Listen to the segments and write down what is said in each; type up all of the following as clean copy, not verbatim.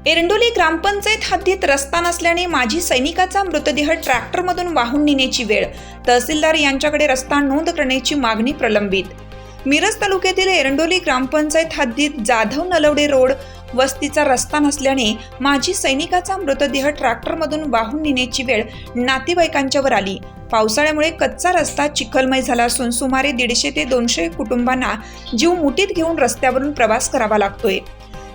एरंडोली ग्रामपंचायत हद्दीत रस्ता नसल्याने माजी सैनिकाचा मृतदेह ट्रॅक्टरमधून वाहून नेण्याची वेळ, तहसीलदार यांच्याकडे रस्ता नोंद करण्याची मागणी प्रलंबित. मिरज तालुक्यातील एरंडोली ग्रामपंचायत हद्दीत जाधव नलवडे रोड वस्तीचा रस्ता नसल्याने माजी सैनिकाचा मृतदेह ट्रॅक्टरमधून वाहून नेण्याची वेळ नातेवाईकांच्यावर आली. पावसाळ्यामुळे कच्चा रस्ता चिखलमय झाला असून सुमारे 150 ते 200 कुटुंबांना जीव मुठीत घेऊन रस्त्यावरून प्रवास करावा लागतोय.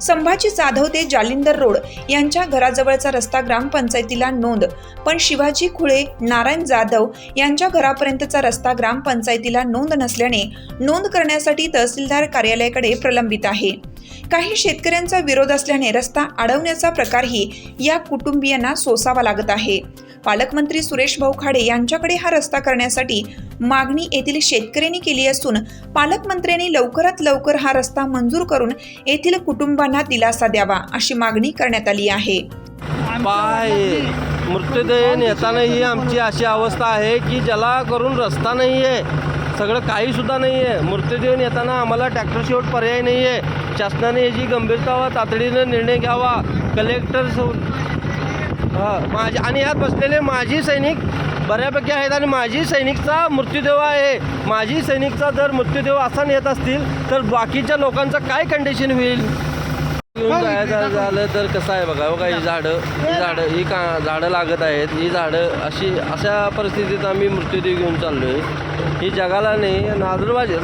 संभाजी जाधव ते जालिंदर रोड यांच्या घराजवळचा रस्ता ग्रामपंचायतीला नोंद, पण शिवाजी खुळे, नारायण जाधव यांच्या घरापर्यंतचा रस्ता ग्रामपंचायतीला नोंद नसल्याने नोंद करण्यासाठी तहसीलदार कार्यालयाकडे प्रलंबित आहे. काही शेतकऱ्यांचा विरोध असल्याने रस्ता अडवण्याचा प्रकारही या कुटुंबियांना सोसावा लागत आहे. पालकमंत्री सुरेश भाऊ खाडे यांच्याकडे हा रस्ता करण्यासाठी मागणी येथील शेतकऱ्यांनी केली असून पालकमंत्र्यांनी लवकरात लवकर हा रस्ता मंजूर करून येथील कुटुंबांना दिलासा द्यावा अशी मागणी करण्यात आली आहे. मृतदेह नेताना ही आमची अशी अवस्था आहे की ज्याला करून रस्ता नाही आहे, सगळं काही सुद्धा नाही आहे. मृतदेह नेताना आम्हाला ट्रॅक्टर शेवट पर्याय नाही आहे. शासनाने याची गंभीरता व तातडीनं निर्णय घ्यावा. कलेक्टर माझे आणि यात बसलेले माजी सैनिक बऱ्यापैकी आहेत आणि माजी सैनिकचा मृत्यूदेह आहे. माजी सैनिकचा जर मृत्यूदेह असा नेत असतील तर बाकीच्या लोकांचं काय कंडिशन होईल? जायचं झालं तर कसं आहे बघा ही झाडं लागत आहेत. ही झाडं अशा परिस्थितीत आम्ही मृत्यूदेह घेऊन चाललो आहे. ही जगाला नाही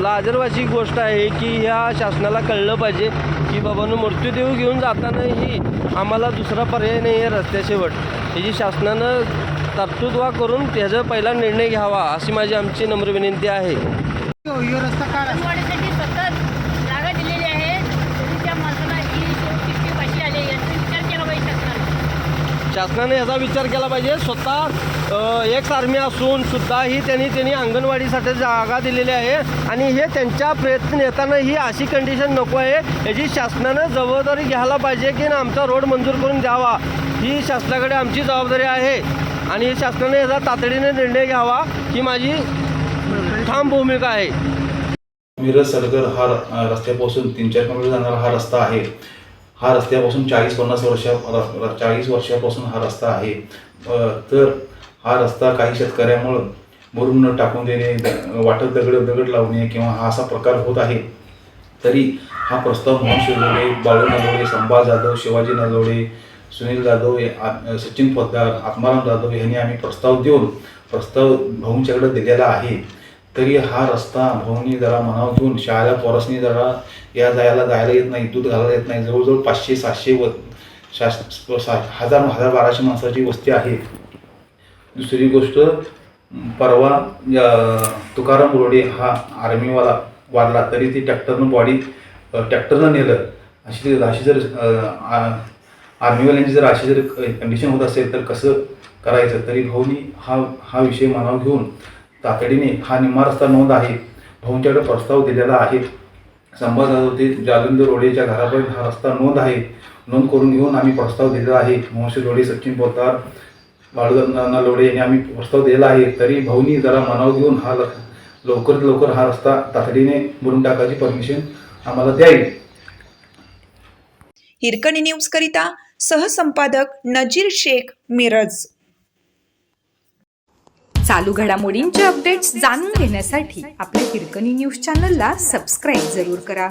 लाजरवाची गोष्ट आहे की ह्या शासनाला कळलं पाहिजे की बाबांनो मृत्यूदेह घेऊन जातानाही आम्हाला दुसरा पर्याय नाही आहे रस्त्याशेवट. ह्याची शासनानं तरतूद करून त्याचा पहिला निर्णय घ्यावा अशी माझी आमची नम्र विनंती आहे. शासनाने याचा विचार केला पाहिजे. स्वतः एक्स आर्मी असून सुद्धाही त्यांनी अंगणवाडीसाठी जागा दिलेली आहे आणि हे त्यांच्या प्रयत्न येताना ही अशी कंडिशन नको आहे. याची शासनानं जबाबदारी घ्यायला पाहिजे की आमचा रोड मंजूर करून द्यावा. ही शासनाकडे आमची जबाबदारी आहे आणि शासनाने याचा तातडीने निर्णय घ्यावा ही माझी ठाम भूमिका आहे. मिरज सलगर हा रस्त्यापासून 3-4 किलोमीटर जाणारा हा रस्ता आहे. हा रस्त्यापासून 40 वर्षापासून हा रस्ता आहे. तर हा रस्ता काही शेतकऱ्यामुळं मुरुम टाकून देणे, वाटत दगड लावणे किंवा हा असा प्रकार होत आहे. तरी हा प्रस्ताव मोहन शिवजोडे, बाळू नलवडे, संभाजी जाधव, शिवाजी नलवडे, सुनील जाधव, सचिन पोद्दार, आत्माराम जाधव यांनी आम्ही प्रस्ताव भाऊंच्याकडे दिलेला आहे. तरी हा रस्ता भाऊंनी जरा मनावर घेऊन शाळेला पोरसनी जरा जायला येत नाही, दूध घालायला येत नाही. जवळजवळ 500-700 1000-1200 माणसाची वस्ती आहे. दुसरी गोष्ट, परवा तुकाराम रोडे हा आर्मीवाला वाढला तरी ती ट्रॅक्टरनं नेलं. अशी जर आर्मीवाल्यांची जर अशी कंडिशन होत असेल तर कसं करायचं? तरी भाऊनी हा विषय मनावर घेऊन तातडीने हा निम्मा रस्ता नोंद आहे. भाऊंच्याकडे प्रस्ताव दिलेला आहे. संभाजी जाधव ते जालिंदर रोडेच्या घरापर्यंत हा रस्ता नोंद आहे. नोंद करून घेऊन आम्ही प्रस्ताव दिलेला आहे. मोहन रोडे, सचिन पोद्दार, बाळू नलवडे यांनी आम्ही प्रस्ताव दिलेला आहे. तरी भाऊनी जरा मनावर घेऊन हा लवकरात लवकर हा रस्ता तातडीने बुरून टाकायची परमिशन आम्हाला द्यावी. हिरकणी न्यूज करिता सहसंपादक नजीर शेख, मिरज. चालू घडामोडींचे अपडेट्स जाणून घेण्यासाठी आपल्या हिरकणी न्यूज चॅनलला सबस्क्राईब जरूर करा.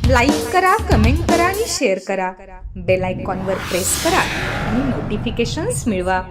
लाईक करा, कमेंट करा आणि शेअर करा. बेल आयकॉनवर प्रेस करा आणि नोटिफिकेशन्स मिळवा.